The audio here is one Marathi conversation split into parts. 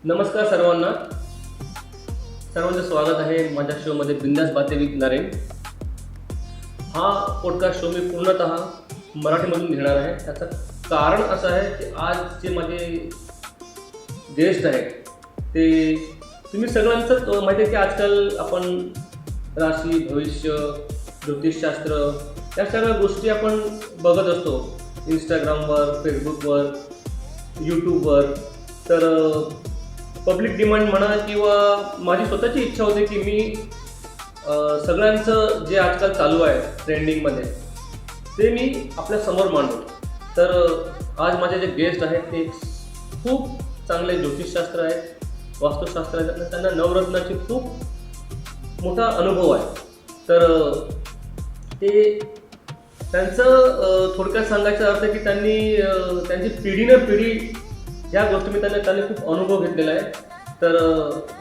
नमस्कार सर्वांना. सर्वांचं स्वागत आहे माझ्या शोमध्ये बिंदास बाते विथ नरेन. हा पॉडकास्ट शो मी पूर्णतः मराठीमधून घेणार आहे. त्याचं कारण असं आहे की आज जे माझे गेस्ट आहेत ते तुम्ही सगळ्यांचंच माहिती आहे की आजकाल आपण राशी, भविष्य, ज्योतिषशास्त्र या सगळ्या गोष्टी आपण बघत असतो इंस्टाग्रामवर, फेसबुकवर, यूट्यूबवर. तर पब्लिक डिमांड म्हणा किंवा माझी स्वतःची इच्छा होती की मी सगळ्यांचं जे आजकाल चालू आहे ट्रेंडिंगमध्ये ते मी आपल्यासमोर मांडू. तर आज माझे जे गेस्ट आहेत ते खूप चांगले ज्योतिषशास्त्र आहेत, वास्तुशास्त्र आहेत आणि त्यांना नवरत्नाची खूप मोठा अनुभव आहे. तर ते त्यांचं थोडक्यात सांगायचा अर्थ की त्यांची पिढीनं पिढी ह्या गोष्टी मी त्यांनी खूप अनुभव घेतलेला आहे. तर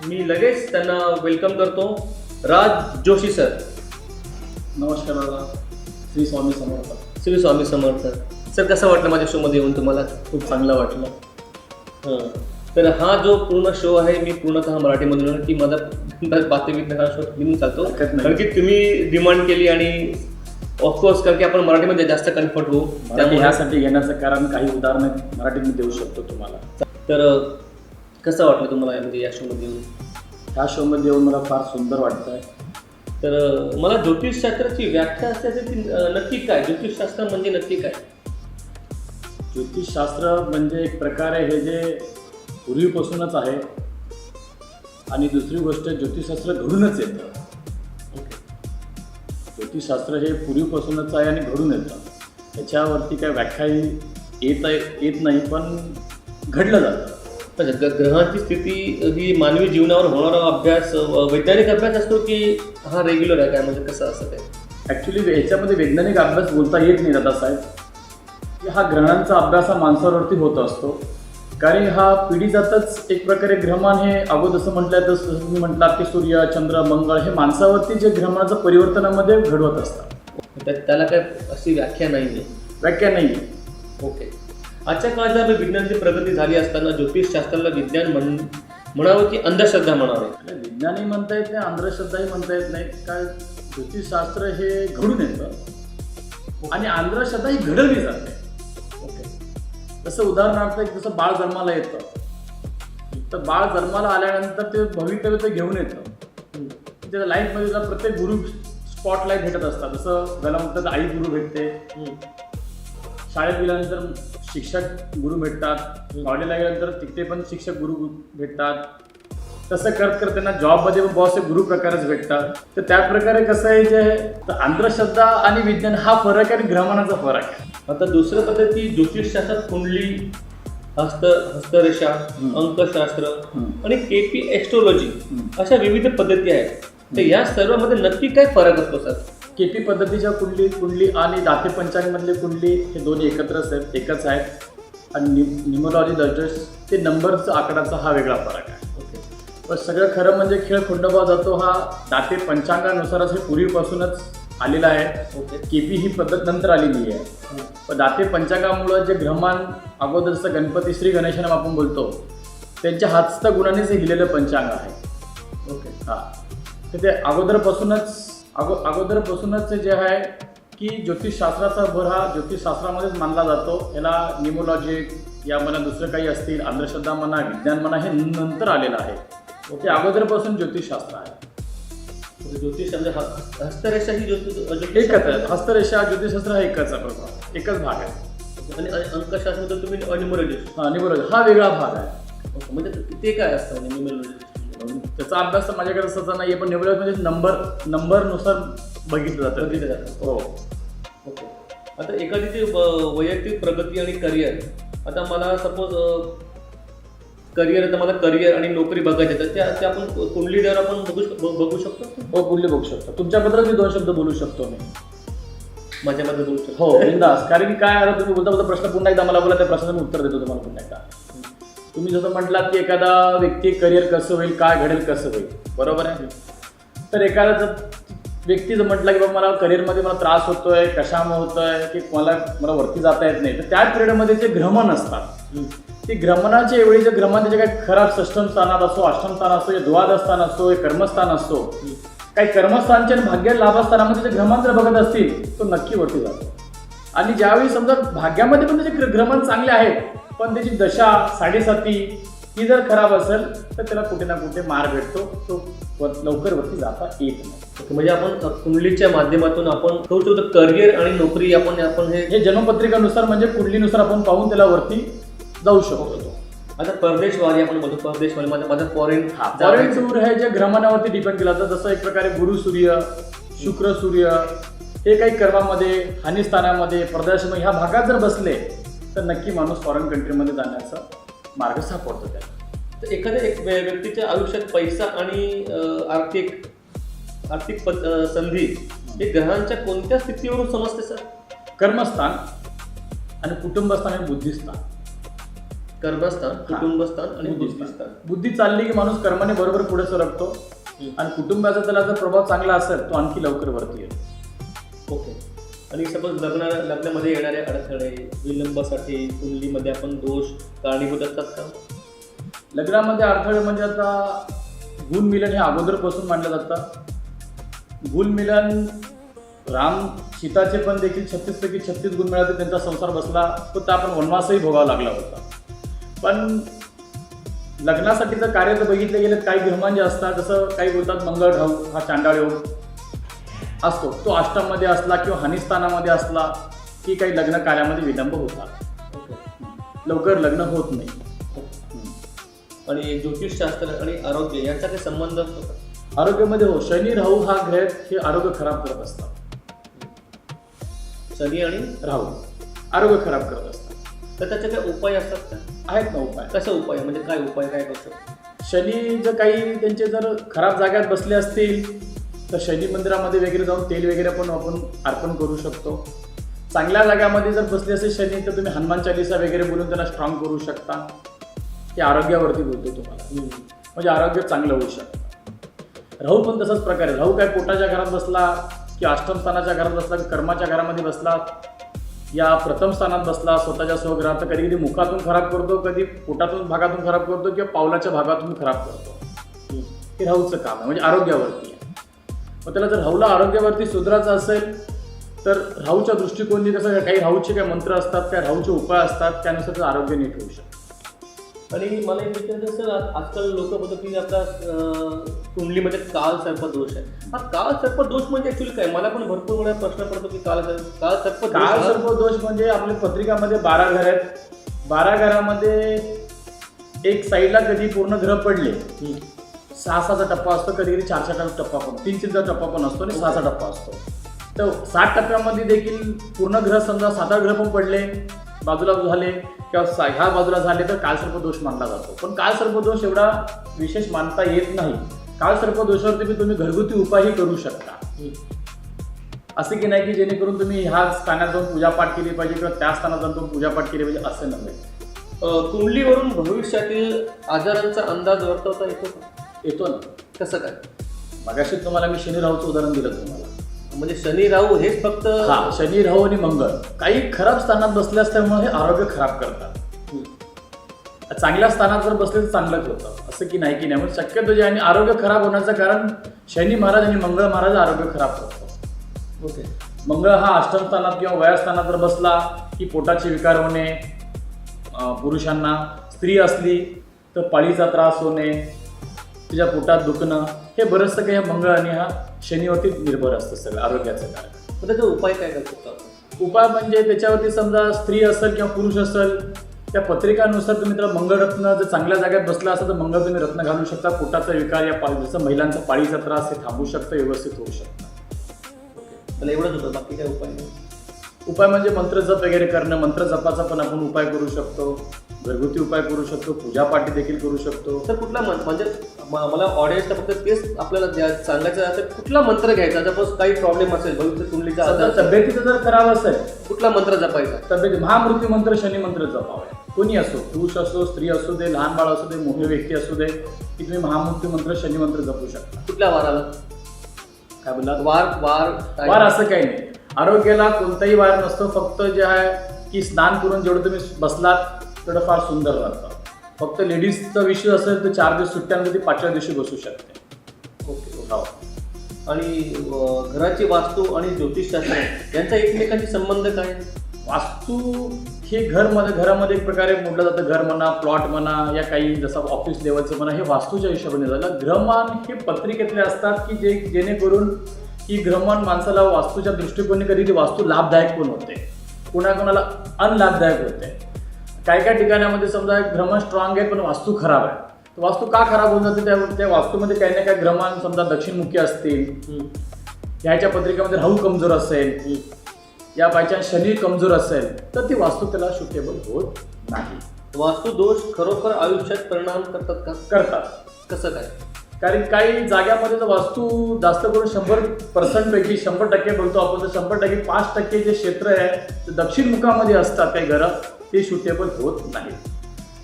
मी लगेच त्यांना वेलकम करतो. राज जोशी सर. नमस्कार दादा. श्री स्वामी समर्थ. श्री स्वामी समर्थ. सर, कसं वाटलं माझ्या शोमध्ये येऊन तुम्हाला? खूप चांगलं वाटलं. हां, तर हा जो पूर्ण शो आहे मी पूर्णतः मराठीमधून की माझा बाते विथ हा शो घेऊन चालतो कारण की तुम्ही डिमांड केली आणि ऑफकोर्स कारण की आपण मराठीमध्ये जास्त कम्फर्ट होऊ. त्यामुळे ह्यासाठी घेण्याचं कारण काही उदाहरणं मराठीत मी देऊ शकतो तुम्हाला. तर कसं वाटलं तुम्हाला म्हणजे या शोमध्ये येऊन? ह्या शोमध्ये येऊन मला फार सुंदर वाटतं आहे. तर मला ज्योतिषशास्त्राची व्याख्या असते ती नक्की काय? ज्योतिषशास्त्र म्हणजे नक्की काय? ज्योतिषशास्त्र म्हणजे एक प्रकारे हे जे पूर्वीपासूनच आहे आणि दुसरी गोष्ट ज्योतिषशास्त्र घडूनच येतं. ज्योतिषशास्त्र हे पूर्वीपासूनच आहे आणि घडून येतं. त्याच्यावरती काय व्याख्याही येत नाही पण घडलं जातं. ग्रहांची स्थिती ही मानवी जीवनावर होणारा अभ्यास वैज्ञानिक अभ्यास असतो की हा रेग्युलर आहे काय? म्हणजे कसं असतं ते? ॲक्च्युली ह्याच्यामध्ये वैज्ञानिक अभ्यास बोलता येत नाही दादासाहेब. की हा ग्रहणांचा अभ्यास हा माणसावरती होत असतो कारण हा पिढी जातच एक प्रकारे ग्रहमान हे अगोदर जसं म्हटलं तसं तुम्ही म्हटलात की सूर्य, चंद्र, मंगळ हे माणसावरती जे ग्रहणाचं परिवर्तनामध्ये घडवत असतात. त्याला काय अशी व्याख्या नाही आहे? व्याख्या नाही आहे. ओके. आजच्या काळात जर विज्ञानाची प्रगती झाली असताना ज्योतिषशास्त्राला विज्ञान म्हणावं की अंधश्रद्धा म्हणावे? विज्ञानही म्हणता येत नाही, अंधश्रद्धाही म्हणता येत नाही. काय ज्योतिषशास्त्र हे घडून येतं आणि अंधश्रद्धा ही घडवली जाते. जसं उदाहरणार्थ जसं बाळ जन्माला येतं तर बाळ जन्माला आल्यानंतर ते भवितव्य ते घेऊन येतं. त्याच्या लाईफमध्ये प्रत्येक गुरु स्पॉटलाईट भेटत असतात. जसं त्याला म्हणतात आई गुरु भेटते, शाळेत गेल्यानंतर शिक्षक गुरु भेटतात, कॉलेजला गेल्यानंतर तिथे पण शिक्षक गुरु भेटतात. तसं करत त्यांना जॉबमध्ये पण बॉस गुरु प्रकारच भेटतात. तर त्या प्रकारे कसं आहे जे अंधश्रद्धा आणि विज्ञान हा फरक आहे आणि ग्रहमानाचा फरक आहे. आता दुसरं पद्धती ज्योतिषशास्त्रात कुंडली, हस्तरेषा, अंकशास्त्र आणि केपी एस्ट्रोलॉजी अशा विविध पद्धती आहेत. तर या सर्वांमध्ये नक्की काय फरक असतो सर? केपी पद्धतीच्या कुंडली आणि दाते पंचांगमधले कुंडली हे दोन्ही एकच आहेत आणि न्यूमरॉलॉजी दर्जस ते नंबरचा आकडाचा हा वेगळा फरक आहे. पण सगळं खरं म्हणजे खेळ खंडोबा जातो हा दाते पंचांगानुसारच हे पूर्वीपासूनच आलेला आहे. केपी ही पद्धत नंतर आलेली आहे. पण दाते पंचांगामुळं जे ग्रहमान अगोदर जसं गणपती श्री गणेशांना आपण बोलतो त्यांच्या हस्तगुणानेच हे लिहिलेलं पंचांग आहे. हां, तर ते अगोदरपासूनच जे आहे की ज्योतिषशास्त्राचा भर हा ज्योतिषशास्त्रामध्येच मानला जातो. याला न्यूमरॉलॉजी या म्हणा दुसरं काही असतील, अंधश्रद्धा म्हणा, विज्ञान म्हणा हे नंतर आलेलं आहे. ते अगोदरपासून ज्योतिषशास्त्र आहे. ज्योतिषशास्त्र हस्तरेषा ही एकच आहे. हस्तरेषा ज्योतिषशास्त्र हा एकच भाग आहे. आणि अंकशास्त्र तुम्ही न्यूमरॉलॉजी न्यूमरॉलॉजी हा वेगळा भाग आहे. म्हणजे ते काय असतं म्हणजे न्यूमरॉलॉजी? त्याचा अभ्यास तर माझ्याकडे सचा नाही आहे पण न्यूमरॉलॉजी म्हणजे नंबरनुसार बघितलं जातं. हो. ओके. आता एखादी वैयक्तिक प्रगती आणि करिअर, आता मला सपोज करिअर, आता मला करिअर आणि नोकरी बघायची तर त्या आपण कुंडलीवर आपण बघू शकतो. हो, कुंडली बघू शकतो. तुमच्याबद्दल मी 2 शब्द बोलू शकतो. मी माझ्याबद्दल बोलू शकतो. हो, बिंदास. कारण की काय आहे तुम्ही बोलता प्रश्न पुन्हा एकदा मला बोला, त्या प्रश्नाचं मी उत्तर देतो तुम्हाला पुन्हा एकदा. तुम्ही जसं म्हटलात की एखादा व्यक्ती करिअर कसं होईल, काय घडेल, कसं होईल, बरोबर आहे. तर एखादा व्यक्ती जर म्हटलं की बाबा मला करिअरमध्ये मला त्रास होतोय, कशामुळे होतोय की मला वरती जाता येत नाही, तर त्या पिरियडमध्ये जे ग्रहमान असतात ती ग्रहणाच्या एवढी जर ग्रहण जे काही खराब षष्टम स्थानात असो, अष्टम स्थान असो, द्वादश स्थान असो, कर्मस्थान असो, काही कर्मस्थानच्या आणि भाग्य लाभस्थानामध्ये जे ग्रहण जर बघत असतील तो नक्की वरती जातो. आणि ज्यावेळी समजा भाग्यामध्ये पण त्याचे ग्रहण चांगले आहेत पण त्याची दशा 7.5 ही जर खराब असेल तर त्याला कुठे ना कुठे मार भेटतो, तो लवकर वरती जाता येत नाही. म्हणजे आपण कुंडलीच्या माध्यमातून आपण करू शकतो करिअर आणि नोकरी आपण हे जन्मपत्रिकानुसार म्हणजे कुंडलीनुसार आपण पाहून त्याला वरती जाऊ शकतो. आता परदेशवारी आपण बोलतो, परदेशवारी माझा फॉरेन टूर हे जे ग्रहणावरती डिपेंड केलं जातं. जसं एक प्रकारे गुरु सूर्य, शुक्र सूर्य हे काही कर्मामध्ये, हानिस्थानामध्ये, परदेशामध्ये ह्या भागात जर बसले तर नक्की माणूस फॉरेन कंट्रीमध्ये जाण्याचा मार्ग सापडतो त्याला. तर एखाद्या व्यक्तीच्या आयुष्यात पैसा आणि आर्थिक संधी हे ग्रहांच्या कोणत्या स्थितीवरून समजते सर? कर्मस्थान आणि कुटुंबस्थान आणि बुद्धिस्थान. कर्मस्थान, कुटुंबस्थान आणि बुद्धिस्थान. बुद्धी चालली की माणूस कर्माने बरोबर पुढे सरकतो आणि कुटुंबाचा त्याला जर प्रभाव चांगला असेल तो आणखी लवकर वरती येतो. ओके. आणि सपोज लग्नामध्ये येणारे अडथळे, विलंबासाठी कुंडलीमध्ये आपण दोष कारणीभूत असतात का? लग्नामध्ये अडथळे म्हणजे आता गुण मिलन हे अगोदरपासून मानलं जातं. गुण मिलन राम सीताचे पण देखील 36 पैकी 36 गुण मिळाले, त्यांचा संसार बसला तो त्या आपण वनवासही भोगावा लागला होता. पण लग्नासाठीचं कार्य जर बघितले गेले काही ग्रहमान जे असतात, जसं काही बोलतात मंगळ राहू हा चांडाळ योग असतो, तो अष्टममध्ये असला किंवा हानिस्थानामध्ये असला की काही लग्न कार्यामध्ये विलंब होतात, लवकर लग्न होत नाही. आणि ज्योतिषशास्त्र आणि आरोग्य यांचा काही संबंध असतो का? आरोग्यामध्ये हो, शनी राहू हा ग्रह हे आरोग्य खराब करत असतात. शनी आणि राहू आरोग्य खराब करत असतात. तर त्याचे काही उपाय असतात का? आहेत ना उपाय. कसा उपाय म्हणजे काय उपाय काय करू शकतो? शनी जर काही त्यांचे जर खराब जाग्यात बसले असतील तर शनी मंदिरामध्ये वगैरे जाऊन तेल वगैरे पण आपण अर्पण करू शकतो. चांगल्या जाग्यामध्ये जर बसले असेल शनी तर तुम्ही हनुमान चालीसा वगैरे बोलून त्याला स्ट्रॉंग करू शकता. ते आरोग्यावरती बोलतो तुम्हाला, म्हणजे आरोग्य चांगलं होऊ शकतं. राहू पण तसाच प्रकारे, राहू काय पोटाच्या घरात बसला की अष्टम स्थानाच्या घरात बसला की कर्माच्या घरामध्ये बसला या प्रथम स्थानात बसला स्वतःच्या स्वगृहात, तर कधी कधी मुखातून खराब करतो, कधी पोटातून भागातून खराब करतो किंवा पावलाच्या भागातून खराब करतो. हे राहूचं काम आहे, म्हणजे आरोग्यावरती आहे. मग त्याला जर राहूला आरोग्यावरती सुधारायचं असेल तर राहूच्या दृष्टिकोनी कसं काही राहूचे काही मंत्र असतात, काय राहूचे उपाय असतात, त्यानुसार त्याचं आरोग्य नीट होऊ शकतं. आणि मला एक विचारायचं सर, आजकाल लोक बोलतात की आपला कुंडलीमध्ये काल सर्प दोष आहे. हा काल सर्प दोष म्हणजे ऍक्च्युअली काय? मला पण भरपूर वेळा प्रश्न पडतो की काल सर्प दोष म्हणजे आपल्या पत्रिकामध्ये 12 घर आहेत. 12 घरामध्ये एक साईडला कधी पूर्ण ग्रह पडले 6-6चा टप्पा असतो, कधी कधी 4-4चा टप्पा पण, 3-3चा टप्पा पण असतो आणि 6चा टप्पा असतो. तर 7 टप्प्यामध्ये देखील पूर्ण ग्रह समजा 7 ग्रह पण पडले बाजूला झाले किंवा ह्या बाजूला झाले तर कालसर्पदोष मानला जातो. पण कालसर्पदोष एवढा विशेष मानता येत नाही. कालसर्पदोषावरती तुम्ही घरगुती उपायही करू शकता. असे की नाही की जेणेकरून तुम्ही ह्या स्थानात जाऊन पूजापाठ केली पाहिजे किंवा त्या स्थानात जाऊन पूजापाठ केली पाहिजे असं नव्हे. कुंडलीवरून भविष्यातील आजारांचा अंदाज वर्तवता येतो ना. कसं काय? मगाशी तुम्हाला मी शनी राहूचं उदाहरण दिलं तुम्हाला, म्हणजे शनी राहू हेच फक्त शनी राहू आणि मंगळ काही खराब स्थानात बसले असल्यामुळे हे आरोग्य खराब करतात. चांगल्या स्थानात जर बसले तर चांगलंच होतं, असं की नाही की नाही. म्हणजे शक्यतो जे आणि आरोग्य खराब होण्याचं कारण शनी महाराज आणि मंगळ महाराज आरोग्य खराब करतो. ओके. मंगळ हा अष्टम स्थानात किंवा वयास्थानात जर बसला की पोटाचे विकार होणे, पुरुषांना स्त्री असली तर पाळीचा त्रास होणे, तिच्या पोटात दुखणं, हे बरंचसं काही मंगळ आणि हा शनीवरती निर्भर असतं सगळं आरोग्याचं कारण. तर त्याचा उपाय काय करतो? उपाय म्हणजे त्याच्यावरती समजा स्त्री असेल किंवा पुरुष असेल त्या पत्रिकानुसार तुम्ही त्याला मंगळरत्न जर चांगल्या जागेत बसला असेल तर मंगळ तुम्ही रत्न घालू शकता. पोटाचा विकार या जसं महिलांचा पाळीचा त्रास हे थांबू शकतं, व्यवस्थित होऊ शकतं. त्याला एवढंच होतं, बाकी काय उपाय नाही. उपाय म्हणजे मंत्र जप वगैरे करणं, मंत्र जपाचा पण आपण उपाय करू शकतो, घरगुती उपाय करू शकतो, पूजापाठी देखील करू शकतो. तर कुठला म्हणजे मला ऑडियन्सला फक्त तेच आपल्याला सांगायचं असेल, कुठला मंत्र घ्यायचा सपोज काही प्रॉब्लेम असेल भविष्य कुंडलीचा आजार, तब्येतीचा जर खराब असेल कुठला मंत्र जपायचा? तब्येत महामृत्यू मंत्र शनी मंत्र जपावे. कोणी असो, पुरुष असो, स्त्री असू दे, लहान बाळ असू दे, मोठी व्यक्ती असू दे, की तुम्ही महामृत्यू मंत्र शनी मंत्र जपू शकता. कुठल्या वाराला? काय बोललात? वार असं काही नाही. आरोग्याला कोणताही वार नसतो, फक्त जे आहे की स्नान करून जेवढं तुम्ही बसलात तेवढं फार सुंदर राहतं. फक्त लेडीजचा विषय असेल तर 4 दिवस सुट्ट्यानंतर ती 5व्या दिवशी बसू शकते. ओके. हो. आणि घराची वास्तू आणि ज्योतिषशास्त्र यांचा एकमेकांशी संबंध काय आहे? वास्तू हे घरामध्ये एक प्रकारे मोडलं जातं. घर म्हणा, प्लॉट म्हणा, या काही जसं ऑफिस लेवलचं म्हणा, हे वास्तूच्या हिशोबाने झालं. ग्रहमान हे पत्रिकेतले असतात की जेणेकरून ही ग्रहमान माणसाला वास्तूच्या दृष्टिकोनी कधी ती वास्तू लाभदायक पण होते, कोणाकोणाला अनलाभदायक होते. काही ठिकाणामध्ये समजा ग्रहमान स्ट्रॉंग आहे पण वास्तू खराब आहे. तर वास्तू का खराब होऊन जाते? त्या वास्तूमध्ये काही ना काही ग्रहमान समजा दक्षिणमुखी असतील, ह्याच्या पत्रिकेमध्ये राहू कमजोर असेल, या बायचान्स शनी कमजोर असेल, तर ती वास्तू त्याला सुटेबल होत नाही. वास्तू दोष खरोखर आयुष्यात परिणाम करतात का? करतात. कसं काय? कारण काही जाग्यामध्ये जर वास्तू जास्त करून 100% पैकी 100% बोलतो आपण, तर 100% 5% जे क्षेत्र आहे ते दक्षिण मुखामध्ये असतात काही घरं, ते सुटेबल होत नाही.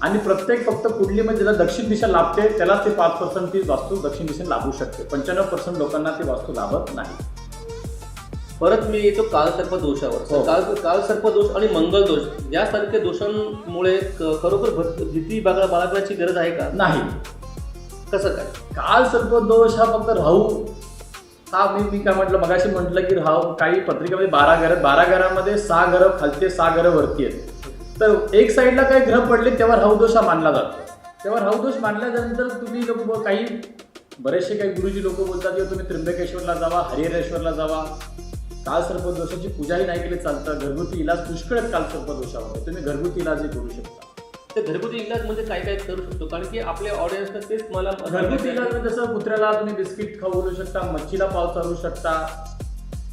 आणि प्रत्येक फक्त कुंडलीमध्ये ज्याला दक्षिण दिशा लाभते त्याला ते 5% ती वास्तू दक्षिण दिशेने लाभू शकते. 95% लोकांना ती वास्तू लाभत नाही. परत मी येतो कालसर्प दोषावर. हो. कालसर्प दोष आणि मंगल दोष यासारख्या दोषांमुळे खरोखर भीती बाळगण्याची गरज आहे का? नाही. कसं काय? काल सर्पदोष हा फक्त राहू हा मी काय म्हटलं मगाशी म्हटलं की राहू काही पत्रिकेमध्ये 12 घरामध्ये 6 घरं खालते 6 घरं वरती आहेत. तर एक साईडला काही ग्रह पडले तेव्हा राहू दोष हा मानला जातो. तेव्हा राहू दोष मानल्यानंतर तुम्ही लोक काही बरेचसे काही गुरुजी लोक बोलतात की तुम्ही त्र्यंबकेश्वरला जावा, हरिहरेश्वरला जावा. काल सर्पदोषाची पूजाही नाही केली चालतं. घरगुती इलाज पुष्कळ आहेत काल सर्पदोषामध्ये, तुम्ही घरगुती इलाजही करू शकता. ते घरगुती इलाज म्हणजे काय काय करू शकतो? कारण की आपल्या ऑडियन्सला तेच मला घरगुती इलाज म्हणजे जसं कुत्र्याला तुम्ही बिस्किट खाऊ घालू शकता, मच्छीला पाव चालू शकता,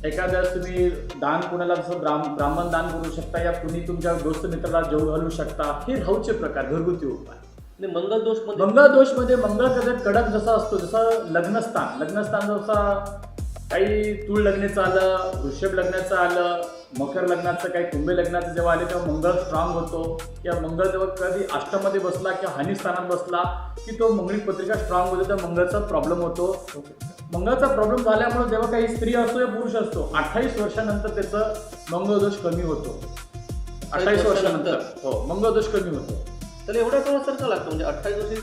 एखाद्या तुम्ही दान कोणाला जसं ब्राह्मण दान करू शकता, या कुणी तुमच्या दोस्त मित्राला जेवू घालू शकता. हे राहूचे प्रकार घरगुती उपाय. मंगल दोष मध्ये मंगळ कदाचित कडक जसा असतो, जसं लग्नस्थान जसा काही तूळ लग्नाचं आलं, वृषभ लग्नाचं आलं, मकर लग्नाचं काही कुंभ लग्नाचं जेव्हा आले तेव्हा मंगळ स्ट्रॉंग होतो. किंवा मंगळ जेव्हा कधी अष्टमध्ये बसला किंवा हानीस्थानात बसला की तो मंगळी पत्रिका स्ट्रॉंग होतो, तर मंगळचा प्रॉब्लेम होतो. मंगळचा प्रॉब्लेम झाल्यामुळे जेव्हा काही स्त्री असतो या पुरुष असतो 28 वर्षानंतर त्याचं मंगळ दोष कमी होतो. 28 वर्षानंतर हो मंगळ दोष कमी होतो. तर एवढा काळ सर का लागतो? म्हणजे 28 वर्षी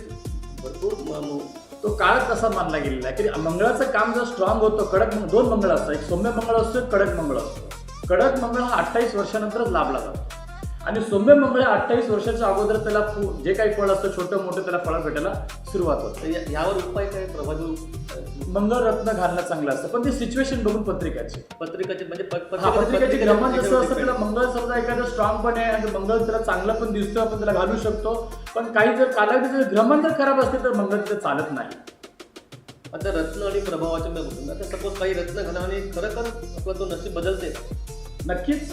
भरपूर तो काळ तसा मानला गेलेला आहे की मंगळाचं काम जर स्ट्रॉंग होतं. कडक 2 मंगळ असतात, एक सौम्य मंगळ असतो, एक कडक मंगळ असतो. कडक मंगळ हा 28 वर्षानंतरच लाभला जातो आणि सौम्य मंगळ 28 वर्षाच्या अगोदर त्याला जे काही फळ असतं छोटं मोठं त्याला फळ भेटायला सुरुवात होते. यावर उपाय काय प्रभावी? मंगळ रत्न घालणं चांगलं असतं, पण ती सिच्युएशन बघून पत्रिकाची म्हणजे पत्रिकेची ग्रहण जसं असतं त्याला मंगळ समजा एखादं स्ट्रॉंग पण आहे आणि मंगळ त्याला चांगलं पण दिसतं, आपण त्याला घालू शकतो. पण काही जर कालावधीचं ग्रहण जर खराब असते तर मंगळ तिथे चालत नाही. आता रत्न आणि प्रभावाच्या मी बोलतो, आता सपोज काही रत्न घालण्याने खरंखर आपला तो नशीब बदलते. नक्कीच,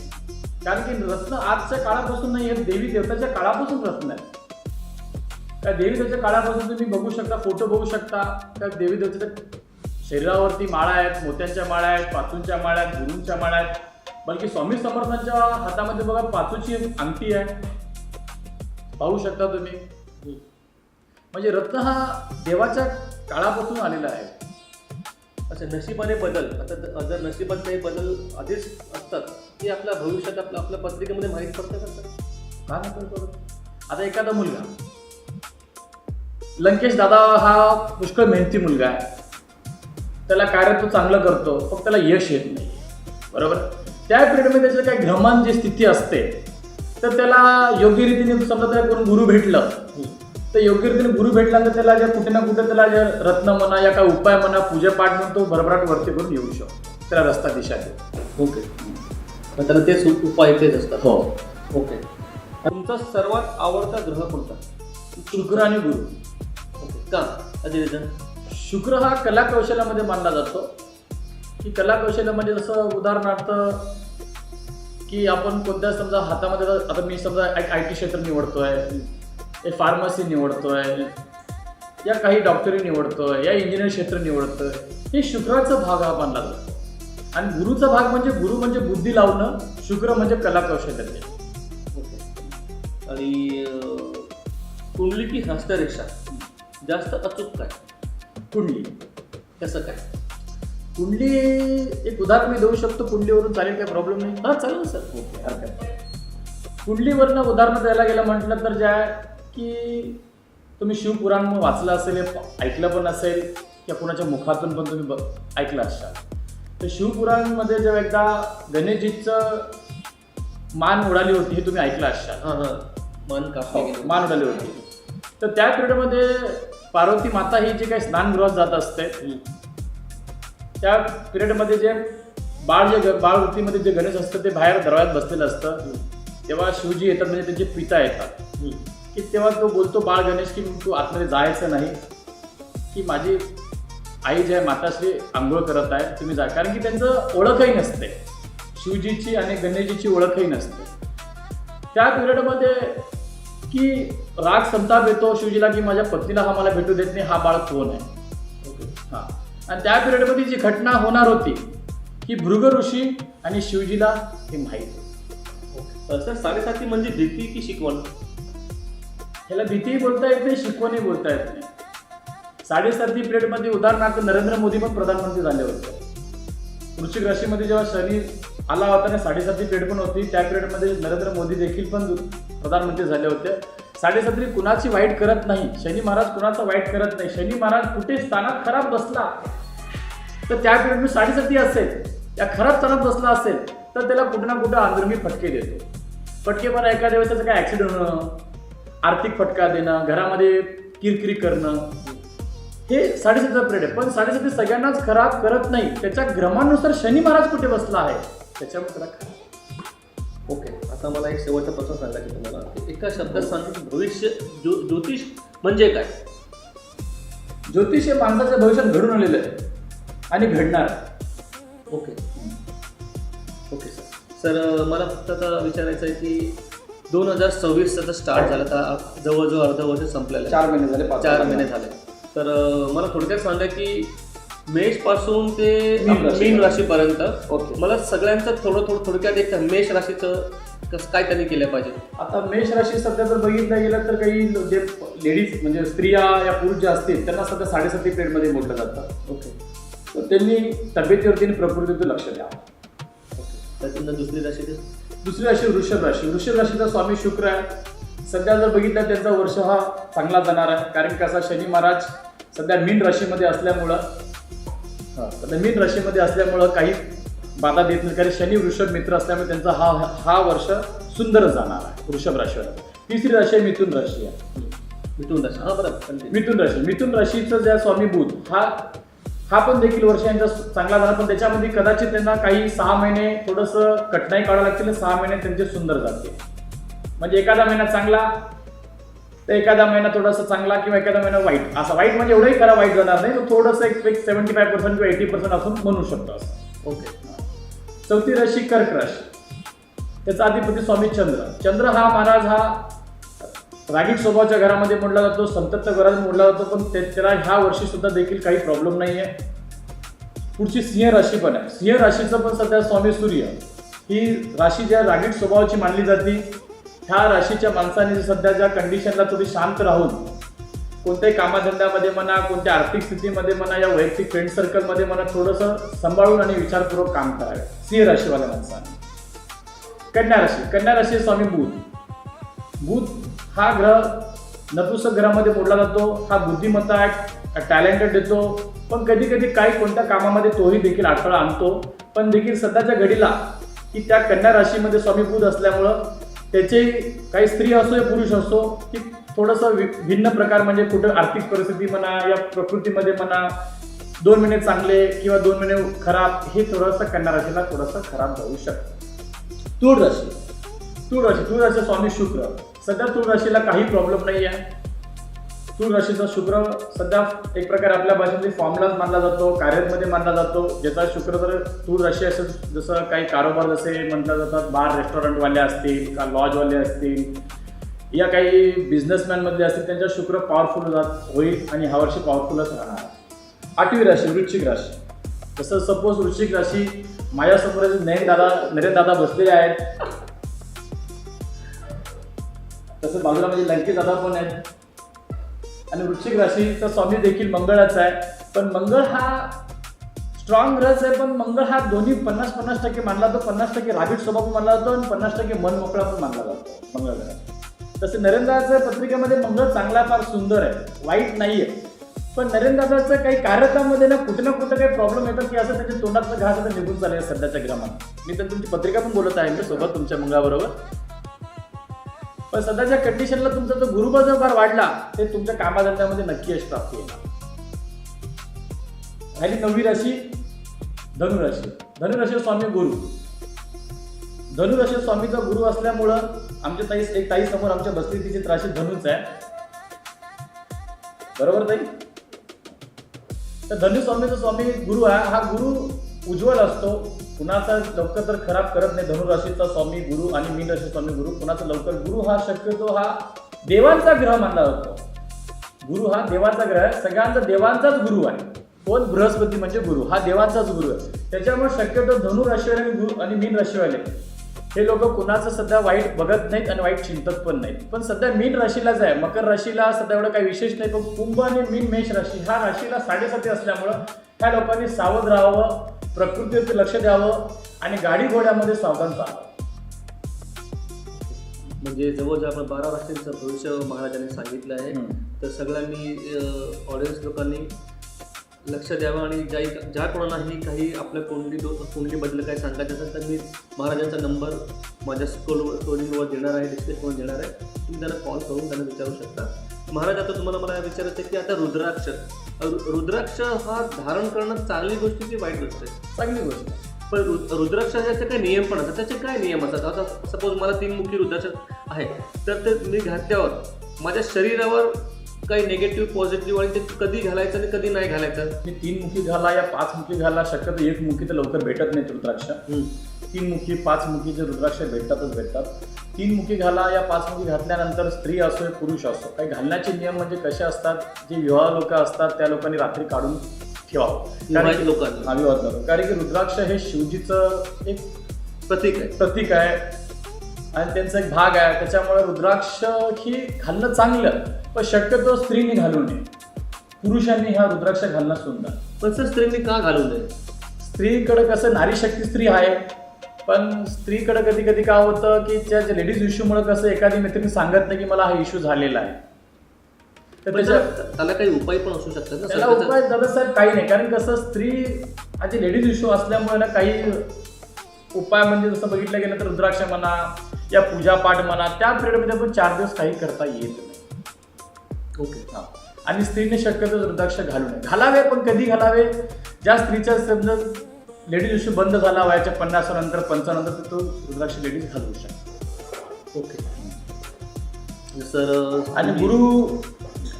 कारण की रत्न आजच्या काळापासून नाही आहे, देवी देवताच्या काळापासून रत्न आहे. त्या देवी देवताच्या काळापासून तुम्ही बघू शकता, फोटो बघू शकता. त्या देवी देवताच्या शरीरावरती माळा आहेत, मोत्यांच्या माळा आहेत, पाचूंच्या माळा आहेत, गुरूंच्या माळा आहेत. बल्कि स्वामी समर्थांच्या हातामध्ये बघा पाचूची अंगठी आहे, पाहू शकता तुम्ही. म्हणजे रत्न हा देवाच्या काळापासून आलेला आहे. अच्छा, नशिबाने बदल. आता जर नशिबात काही बदल आधीच असतात की आपल्या भविष्यात आपल्या पत्रिकेमध्ये माहीत पडतं का नाही पडतो. आता एखादा मुलगा लंकेश दादा हा पुष्कळ मेहनती मुलगा आहे, त्याला कार्य तो चांगलं करतो, फक्त त्याला यश येत नाही, बरोबर. त्या पिरियडमध्ये त्याचं काही ग्रहमान जी स्थिती असते तर त्याला योग्य रीतीने समजा त्याला कोण गुरु भेटलं तर योग्य रीतीने गुरु भेटल्यानंतर त्याला जे कुठे ना कुठे त्याला जे रत्न म्हणा या काय उपाय म्हणा पूजापाठ म्हणून तो भरभराट वरती करून येऊ शकतो, त्याला रस्ता दिशा देतो. ओके, त्याला तेच उपाय तेच असतात. हो. ओके. तुमचा सर्वात आवडता ग्रह कोणता? शुक्र आणि गुरु. ओके, का? रिझन? शुक्र हा कला कौशल्यामध्ये मानला जातो की कला कौशल्य म्हणजे जसं उदाहरणार्थ की आपण कोणत्या समजा हातामध्ये आता मी समजा IT क्षेत्र निवडतोय, फार्मसी निवडतोय, या काही डॉक्टरी निवडतोय, या इंजिनिअर क्षेत्र निवडतोय, हे शुक्राचा भाग हा मानला जातो. आणि गुरुचा भाग म्हणजे गुरु म्हणजे बुद्धी लावणं, शुक्र म्हणजे कला कौशल्य. ओके. आणि कुंडली की हस्तरेषा जास्त अचूक काय? कुंडली. कसं काय? कुंडली एक उदाहरण मी देऊ शकतो, कुंडलीवरून चालेल, काय प्रॉब्लेम नाही? हां, चालेल सर. ओके, हरकत नाही. कुंडलीवरनं उदाहरणं द्यायला गेलं म्हटलं तर जे आहे की तुम्ही शिवपुराण वाचलं असेल, ऐकलं पण असेल किंवा कुणाच्या मुखातून पण तुम्ही ऐकलं असाल. तर शिवपुराणमध्ये जेव्हा एकदा गणेशजीचं मान उडाली होती हे तुम्ही ऐकलं असाल. हां मान कापली गेली. मान उडाली होती. तर त्या पिरियडमध्ये पार्वती माता ही जी काही स्नानगृहात जात असते त्या पिरियडमध्ये जे बाळवृत्तीमध्ये जे गणेश असतं ते बाहेर दरवाज्यात बसलेलं असतं. तेव्हा शिवजी येतात, म्हणजे त्यांचे पिता येतात की तेव्हा तो बोलतो बाळ गणेश की तू आतमध्ये जायचं नाही, की माझी आई जी आहे माताश्री आंघोळ करत आहे, तुम्ही जा. कारण की त्यांचं ओळखही नसते, शिवजीची आणि गणेशजीची ओळखही नसते. त्या पिरियडमध्ये की राग संताप येतो शिवजीला की माझ्या पत्नीला हा मला भेटू देत नाही, हा बाळ कोण आहे. ओके हां. आणि त्या पिरियडमध्ये जी घटना होणार होती की भृग ऋषी आणि शिवजीला हे माहीत. सर साडेसाती म्हणजे भीती की शिकवण? ह्याला भीतीही बोलता येत नाही, शिकवणही बोलता येत नाही. साडेसाती पिरियडमध्ये उदाहरणार्थ नरेंद्र मोदी पण प्रधानमंत्री झाले होते. वृश्चिक राशीमध्ये जेव्हा शनी आला होता आणि साडेसाती पिरियड पण होती, त्या पिरियडमध्ये नरेंद्र मोदी देखील पण प्रधानमंत्री झाले होते. साडेसाती कुणाची वाईट करत नाही, शनी महाराज कुणाचा वाईट करत नाही. शनी महाराज कुठे स्थानात खराब बसला तर त्या पिरियडमध्ये साडेसाती असेल, त्या खराब स्थानात बसला असेल तर त्याला कुठं ना कुठं अंतर्मी फटके देतो. फटके पण एखाद्या वेळेस त्याचं काय ॲक्सिडेंट होणं, आर्थिक फटका देणं, घरामध्ये किरकिरी करणं, हे साडेसातीचा पिरियड आहे. पण साडेसाती सगळ्यांनाच खराब करत नाही, त्याच्या ग्रहानुसार शनी महाराज कुठे बसला आहे त्याच्यामुळे त्याला खराब. ओके, आता मला एक शेवटचा प्रश्न सांगायचा तुम्हाला की एका शब्दात सांगतो भविष्य ज्योतिष म्हणजे काय? ज्योतिष हे माणसाच्या भविष्यात घडून आलेलं आहे आणि घडणार. ओके ओके सर, मला फक्त आता विचारायचं आहे की 2026चा स्टार्ट झाला तर जवळजवळ अर्ध वर्ष संपलेलं आहे. 4 महिने झाले, 4 महिने झाले. तर मला थोडक्यात सांगा की मेष पासून ते मीन राशीपर्यंत मला सगळ्यांचं थोडक्यात एक मेष राशीचं कसं काय त्यांनी केलं पाहिजे. आता मेष राशी सध्या जर बघितलं गेलं तर काही जे लेडीज म्हणजे स्त्रिया या पुरुष जे असतील त्यांना सध्या साडेसाती पिरियडमध्ये म्हटलं जातं. ओके, तर त्यांनी तब्येतीवरती आणि प्रकृतीवरती लक्ष द्यावं. त्याच्यानंतर दुसरी राशी वृषभ राशी. वृषभ राशीचा स्वामी शुक्र आहे. सध्या जर बघितलं त्यांचा वर्ष हा चांगला जाणार आहे, कारण की असा शनी महाराज सध्या मीन राशीमध्ये असल्यामुळं मीन राशीमध्ये असल्यामुळं काही बाधा देत नाही, कारण शनी वृषभ मित्र असल्यामुळे त्यांचा हा वर्ष सुंदर जाणार आहे वृषभ राशीवर. तिसरी राशी आहे मिथुन राशी आहे. मिथुन राशी, हा बरोबर, मिथुन राशीचं जे स्वामी बुध हा पण देखील वर्ष यांचा चांगला झाला, पण त्याच्यामध्ये कदाचित त्यांना काही 6 महिने थोडंसं कठीणाई काढावं लागतील, 6 महिने त्यांचे सुंदर जातील. म्हणजे एखादा महिना चांगला तर एखादा महिना थोडासा चांगला किंवा एखादा महिना वाईट. असा वाईट म्हणजे एवढंही खरा वाईट जाणार नाही, तो थोडंसं एक 75% किंवा 80% असं म्हणू शकतो असं. ओके. चौथी राशी कर्क राशी. त्याचा अधिपती स्वामी चंद्र हा महाराज हा रागीट स्वभावाच्या घरामध्ये मोडला जातो, संतप्त घरात मोडला जातो, पण त्याला ह्या वर्षी सुद्धा देखील काही प्रॉब्लेम नाही आहे. पुढची सिंह राशी पण आहे. सिंह राशीचं पण सध्या स्वामी सूर्य ही राशी ज्या रागीट स्वभावाची मानली जाते, ह्या राशीच्या माणसाने सध्या ज्या कंडिशनला थोडी शांत राहून कोणत्याही कामाधंद्यामध्ये म्हणा, कोणत्या आर्थिक स्थितीमध्ये म्हणा, या वैयक्तिक फ्रेंड सर्कलमध्ये म्हणा, थोडंसं सांभाळून आणि विचारपूर्वक काम करावे सिंह राशीवाल्या माणसाने. कन्या राशी स्वामी बुध हा ग्रह नपुंसक घरामध्ये मोडला जातो. हा बुद्धिमत्ता आहे, टॅलेंटेड देतो, पण कधी कधी काही कोणत्या कामामध्ये तोही देखील अडथळा आणतो. पण देखील सध्याच्या घडीला की त्या कन्या राशीमध्ये स्वामी बुध असल्यामुळं त्याचे काही स्त्री असो या पुरुष असो की थोडंसं भिन्न प्रकार, म्हणजे कुठं आर्थिक परिस्थिती म्हणा या प्रकृतीमध्ये म्हणा 2 महिने चांगले किंवा 2 महिने खराब, हे थोडंसं कन्या राशीला थोडंसं खराब जाऊ शकतं. तुळ राशी स्वामी शुक्र. सध्या तुळ राशीला काही प्रॉब्लेम नाही आहे. तुळ राशीचा शुक्र सध्या एक प्रकारे आपल्या भाषेमध्ये फॉर्म्युलाच मानला जातो, कार्यमध्ये मानला जातो. ज्याचा शुक्र जर तुळ राशी असेल, जसं काही कारोबार जसे म्हटलं जातात, बार रेस्टॉरंटवाले असतील का लॉजवाले असतील या काही बिझनेसमॅनमधले असतील, त्यांचा शुक्र पॉवरफुल होईल आणि ह्या वर्षी पॉवरफुलच राहणार. 8वी राशी वृश्चिक राशी. तसं सपोज वृश्चिक राशी माझ्यासमोर नरेंद्र दादा बसलेले आहेत, तसं बाजूला म्हणजे लंकेश दादा पण आहेत. आणि वृश्चिक राशीचा स्वामी देखील मंगळाचा आहे, पण मंगळ हा स्ट्रॉंग ग्रह आहे, पण मंगळ हा दोन्ही 50-50% मानला जातो. 50% रागीट स्वभाव पण मानला जातो आणि 50% मन मोकळा पण मानला जातो मंगळ ग्रह. तसं नरेंद्राच्या पत्रिकेमध्ये मंगळ चांगला, फार सुंदर आहे, वाईट नाहीये. पण नरेंद्राचं काही कार्यक्रमामध्ये ना कुठं काही प्रॉब्लेम येतात की असं त्याच्या तोंडातलं घास आता निघून चालले सध्याच्या ग्रहात. मी तर तुमची पत्रिका पण बोलत आहे सोबत तुमच्या मंगळाबरोबर. पण सध्याच्या कंडिशनला तुमचा जो गुरुबळ जो फार वाढला ते तुमच्या कामाधंद्यामध्ये नक्की यश प्राप्ती येणार. राहिली 9वी राशी धनुराशी. धनुराशी स्वामी गुरु. धनुराशी स्वामीचा गुरु असल्यामुळं आमच्या एक ताई समोर आमच्या बसली, तिची राशी धनुच आहे, बरोबर ताई? तर धनु स्वामीचा स्वामी गुरु आहे. हा गुरु उज्ज्वल असतो, कुणाचा लवकर तर खराब करत नाही. धनुराशीचा स्वामी गुरु आणि मीन राशी स्वामी गुरु कुणाचा लवकर. गुरु हा शक्यतो हा देवांचा ग्रह मानला जातो. गुरु हा देवाचा ग्रह आहे, सगळ्यांचा देवांचाच गुरु आहे. कोण? बृहस्पती म्हणजे गुरु हा देवांचाच गुरु आहे. त्याच्यामुळे शक्यतो धनु राशीवाले गुरु आणि मीन राशीवाले हे लोक कुणाचं सध्या वाईट बघत नाहीत आणि वाईट चिंतत पण नाहीत. पण सध्या मीन राशीलाच आहे. मकर राशीला सध्या एवढं काही विशेष नाही, पण कुंभ आणि मीन मेष राशी ह्या राशीला 7.5 असल्यामुळं ह्या लोकांनी सावध राहावं, प्रकृतीवरती लक्ष द्यावं आणि गाडी घोड्यामध्ये सावधान चालावं. म्हणजे जवळजवळ आपण 12 राशींचं भविष्य महाराजांनी सांगितलं आहे. तर सगळ्यांनी ऑडियन्स लोकांनी लक्ष द्यावं आणि ज्या कोणालाही काही आपल्या कुंडलीबद्दल काही सांगायचं असेल तर मी महाराजांचा नंबर माझ्या स्क्रोलिंगवर देणार आहे, डिस्क्रिप्शनवर देणार आहे. तुम्ही त्यांना कॉल करून त्यांना विचारू शकता. महाराज आता तुम्हाला मला विचारायचं आहे की आता रुद्राक्ष हा धारण करणं चांगली गोष्ट की वाईट गोष्ट आहे? चांगली गोष्ट आहे. पण रुद्राक्षाचे काही नियम पण असतात. त्याचे काय नियम असतात? आता सपोज मला 3 मुखी रुद्राक्ष आहे तर ते मी घातल्यावर माझ्या शरीरावर काही निगेटिव्ह पॉझिटिव्ह आणि ते कधी घालायचं आणि कधी नाही घालायचं? मी 3 मुखी घाला या 5 मुखी घाला, शक्यतो 1 मुखी तर लवकर भेटत नाही रुद्राक्ष. 3 मुखी 5 मुखीचे रुद्राक्ष भेटतात. 3 मुखी घाला या 5 मुखी घातल्यानंतर स्त्री असो पुरुष असो काही घालण्याचे नियम म्हणजे कसे असतात? जे विवाह लोक असतात त्या लोकांनी रात्री काढून ठेवावं. कारण की रुद्राक्ष हे शिवजीचं एक प्रतीक आहे आणि त्यांचा एक भाग आहे. त्याच्यामुळे रुद्राक्ष ही घालणं चांगलं, पण शक्यतो स्त्रीने घालू नये. पुरुषांनी हा रुद्राक्ष घालणं सुंदर. पण सर स्त्रीने का घालू नये? स्त्रीकडे कसं नारी शक्ती स्त्री आहे, पण स्त्रीकडे कधी कधी काय होतं की त्या लेडीज इश्यूमुळे कसं एखादी मैत्रिणी सांगत नाही की मला हा इश्यू झालेला आहे, तर त्याला काही उपाय पण असू शकतात ना? त्याला उपाय दादासाहेब काही नाही. कारण कसं स्त्री हा जे लेडीज इश्यू असल्यामुळे ना काही उपाय म्हणजे जसं बघितलं गेलं तर रुद्राक्ष म्हणा या पूजापाठ म्हणा त्या पिरियडमध्ये आपण 4 दिवस काही करता येत नाही. ओके. हां. आणि स्त्रीने शक्यतो रुद्राक्ष घालू नये. घालावे, पण कधी घालावे? ज्या स्त्रीच्या समजा लेडीज इश्यू बंद झाला वयाच्या 50 नंतर 55 नंतर तो रुद्राक्ष लेडीज घालू शकतो. Okay sir. आणि गुरु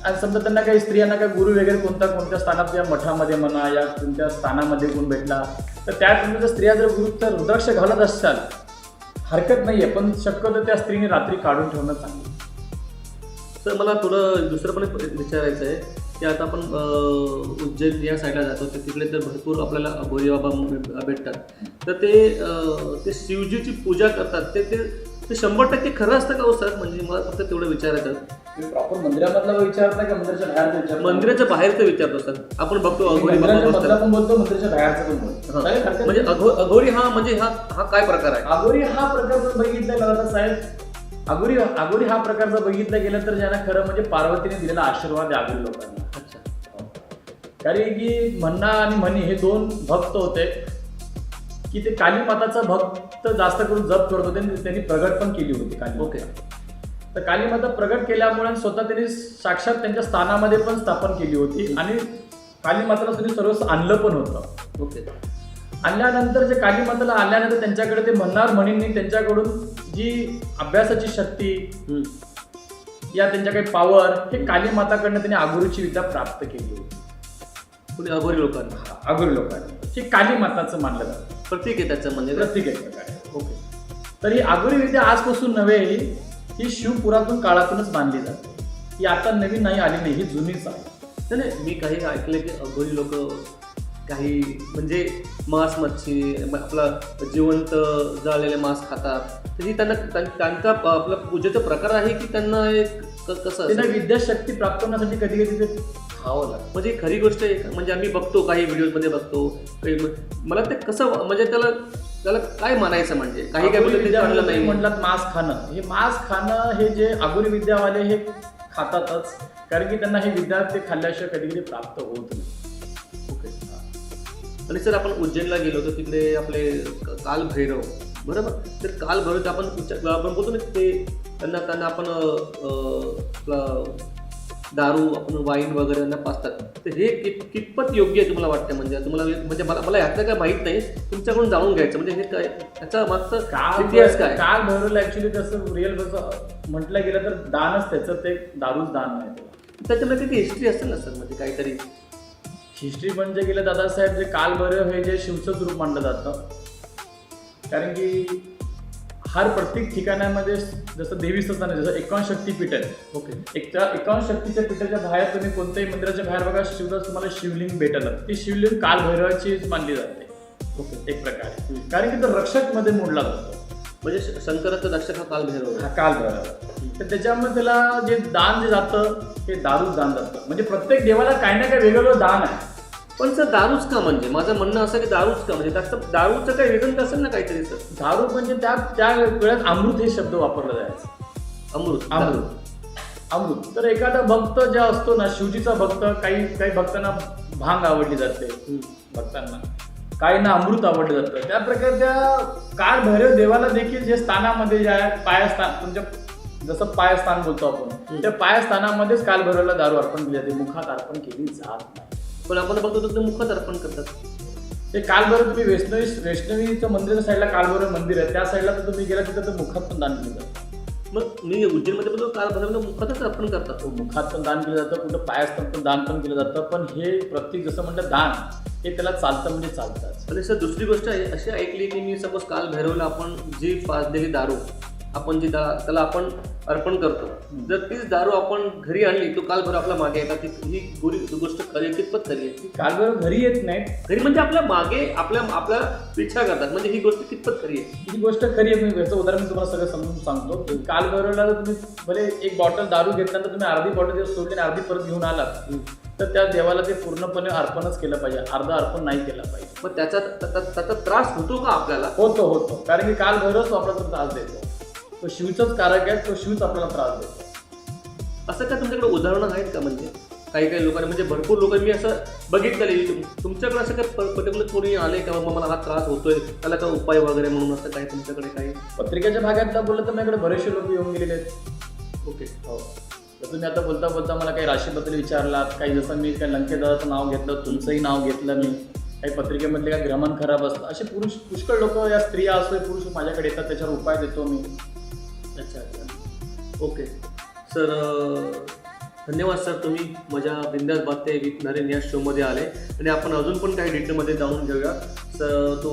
आणि समजा त्यांना काही स्त्रियांना काही गुरु वगैरे कोणत्या स्थानात या मठामध्ये म्हणा या कोणत्या स्थानामध्ये गुण भेटला तर त्या जर स्त्रिया जर गुरु तर रुद्राक्ष घालत असतात हरकत नाहीये, पण शक्यतो त्या स्त्रीने रात्री काढून ठेवणं चांगलं. सर मला थोडं दुसरं पण विचारायचं आहे की आता आपण उज्जैन या साईडला जातो तर तिकडे तर भरपूर आपल्याला अघोरी बाबा भेटतात. तर ते शिवजीची पूजा करतात ते 100% खरं असतं का हो सर? म्हणजे मला फक्त तेवढं विचारायचं. प्रॉपर मंदिरामधला विचारता का मंदिराच्या बाहेरचा विचारता? मंदिराच्या बाहेरचं विचारतो सर. आपण बघतो अघोरी पण बोलतो, मंदिराच्या बाहेरचा पण बोलतो. म्हणजे अघोरी हा म्हणजे हा काय प्रकार आहे? अघोरी हा प्रकार जर बघितला गेला साहेब, अघोरी हा प्रकारचा बघितलं गेलं तर ज्यांना खरं म्हणजे पार्वतीने दिलेला आशीर्वाद आहे अघोरी लोकांना. अच्छा. कारण की म्हणा आणि म्हणी हे 2 भक्त होते की ते काली माताचा भक्त जास्त करून जप करत होते आणि त्यांनी प्रगट पण केली होती काली. ओके. तर काली माता प्रगट केल्यामुळे स्वतः त्यांनी साक्षात त्यांच्या स्थानामध्ये पण स्थापन केली होती आणि काली माताला त्यांनी सर्व आणलं पण होतं. ओके. आणल्यानंतर जे काली माताला आणल्यानंतर त्यांच्याकडे ते म्हणणार म्हणींनी त्यांच्याकडून जी अभ्यासाची शक्ती या त्यांच्या काही पॉवर हे काली माताकडनं त्यांनी अघोरीची विद्या प्राप्त केली होती. कुणी अघोरी लोकांना? अघोरी लोकांनी हे काली माताचं मानलं जातं. प्रतीक आहे त्याचं, म्हणजे प्रतीक आहे प्रकारे. ओके. तर ही अघोरी विद्या आजपासून नव्हे, ही शिवपुरातून काळातूनच मानली जाते. ही आता नवीन नाही आली नाही, ही जुनीच आहे. नाही मी काही ऐकलं की अघोरी लोक काही म्हणजे मांस मच्छी आपला जिवंत जाळलेले मांस खातात. तर ही त्यांचा आपला पूजेचा प्रकार आहे की त्यांना एक कसं त्यांना विद्याशक्ती प्राप्त होण्यासाठी कधी कधी ते खावं लागतं. म्हणजे खरी गोष्ट आहे का? म्हणजे आम्ही बघतो काही व्हिडिओमध्ये बघतो मला ते कसं म्हणजे त्याला काय मानायचं म्हणजे काही काय बोलत ते चांगलं नाही म्हटलं मांस खाणं, हे मांस खाणं हे जे आगुरी विद्यावाले हे खातातच, कारण की त्यांना हे विद्या ते खाल्ल्याशिवाय कधी कधी प्राप्त होत नाही. ओके. आणि सर आपण उज्जैनला गेलो होतो, तिकडे आपले काल भैरव बरोबर, तर काल भैरव आपण बोलतो ना ते त्यांना आपण दारू आपण वाईन वगैरे त्यांना पाचतात, तर हे कितपत योग्य आहे तुम्हाला वाटतं? म्हणजे मला ह्याचं काय माहीत नाही, तुमच्याकडून जाणून घ्यायचं म्हणजे हे काय त्याचा मागचं इतिहास काय? काल भैरवला ऍक्च्युली तसं रिअल म्हटलं गेलं तर दानच त्याचं ते दारूच दान नाही त्याला. त्याच्यामध्ये किती हिस्ट्री असेल ना सर, म्हणजे काहीतरी हिस्ट्री म्हणजे गेलं दादासाहेब जे काल भैरव हे जे शिवचं रूप मानलं जातं, कारण की हर प्रत्येक ठिकाणामध्ये जसं देवीचं स्थान आहे, जसं 51 शक्तीपीठ आहे. ओके. 51 शक्तीच्या पीठाच्या बाहेर तुम्ही कोणत्याही मंदिराच्या बाहेर बघा तुम्हाला शिवलिंग भेटलं, ती शिवलिंग काल भैरवाचीच मानली जाते. ओके. एक प्रकारे कारण की तो रक्षक मध्ये मोडला जातो, म्हणजे शंकराचा रक्षक हा काल भैरव. हा काल भैरव. तर त्याच्यामुळे त्याला जे दान जे जातं ते दारूच दान जातं. म्हणजे प्रत्येक देवाला काही ना काही वेगवेगळं दान आहे. पण सर दारूच का? म्हणजे माझं म्हणणं असं की दारूच का? म्हणजे त्याचं दारूचं काही वेगळं असेल ना काहीतरी सर. दारू म्हणजे त्या वेळात अमृत हे शब्द वापरला जायचा. अमृत. तर एखादा भक्त जे असतो ना, शिवजीचा भक्त, काही भक्तांना भांग आवडली जाते, भक्तांना काहींना अमृत आवडलं जातं. त्या प्रकारे त्या काल भैरव देवाला देखील जे स्थानामध्ये जे आहे पायस्थान, तुमच्या जसं पायस्थान बोलतो आपण, त्या पायस्थानामध्येच काल भैरवला दारू अर्पण केली जाते, मुखात अर्पण केली जात नाही. पण आपण बघतो तर मुखात अर्पण करतात. ते कालभैरव तुम्ही वैष्णवीचं मंदिराच्या साईडला कालभैरव मंदिर आहे, त्या साईडला तर तुम्ही गेला तिथं तर मुखात पण दान केलं जातं. मग मी उज्जैनमध्ये बोलतो काल भैरवला मुखातच अर्पण करतात. मुखात पण दान केलं जातं, कुठं पायास्थान पण दान पण केलं जातं. पण हे प्रत्येक जसं म्हटलं दान हे त्याला चालतं म्हणजे चालतं. आणि सर दुसरी गोष्ट आहे अशी ऐकली की मी सपोज काल भैरवला आपण जी पाजलेली दारू आपण जी त्याला आपण अर्पण करतो, जर तीच दारू आपण घरी आणली तो काल भैरव आपल्या मागे येतात, ही गोष्ट खरी कितपत खरी आहे? काल भैरव घरी येत नाही, घरी म्हणजे आपल्या मागे आपल्या पिछा करतात, म्हणजे ही गोष्ट कितपत खरी आहे? ही गोष्ट खरी आहे. मी याचं उदाहरण तुम्हाला सगळं समजून सांगतो की काल भैरवला जर तुम्ही भले एक बॉटल दारू घेतल्यानंतर तुम्ही अर्धी बॉटल जर सोडली आणि अर्धी परत घेऊन आलात तर त्या देवाला ते पूर्णपणे अर्पणच केलं पाहिजे, अर्ध अर्पण नाही केलं पाहिजे. मग त्याचा त्रास होतो का आपल्याला? होतो. कारण की काल भैरवच आपल्याला त्रास देतो, तो शिवचाच कारक आहे, तो शिवच आपल्याला त्रास देतो. असं काय तुमच्याकडे उदाहरणं आहेत का? म्हणजे काही लोकांनी म्हणजे भरपूर लोक मी असं बघितलेलं, तुमच्याकडे असं काय पर्टिक्युलर कोणी आले का बाबा मला हा त्रास होतोय त्याला काय उपाय वगैरे म्हणून असं काय तुमच्याकडे काही? पत्रिकेच्या भागातला बोललं तर माझ्याकडे बरेचसे लोक येऊन गेलेले आहेत. ओके. हो. तर तुम्ही आता बोलता मला काही राशीबद्दल विचारलात, काही जसं मी काही लंकेदाराचं नाव घेतलं, तुमचंही नाव घेतलं मी, काही पत्रिकेमधले काही ग्रहण खराब असतं, असे पुष्कळ लोक या स्त्रिया असो पुरुष माझ्याकडे येतात, त्याच्यावर उपाय देतो मी. अच्छा. ओके सर, धन्यवाद सर, तुम्ही माझ्या बिंदास बाते विथ नरेन या शोमध्ये आले आणि आपण अजून पण काही डिटेलमध्ये जाणून घेऊया. सर तो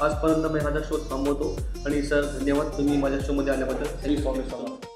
आजपर्यंत मी माझा शो थांबवतो आणि सर धन्यवाद तुम्ही माझ्या शोमध्ये आल्याबद्दल. Thank you so much.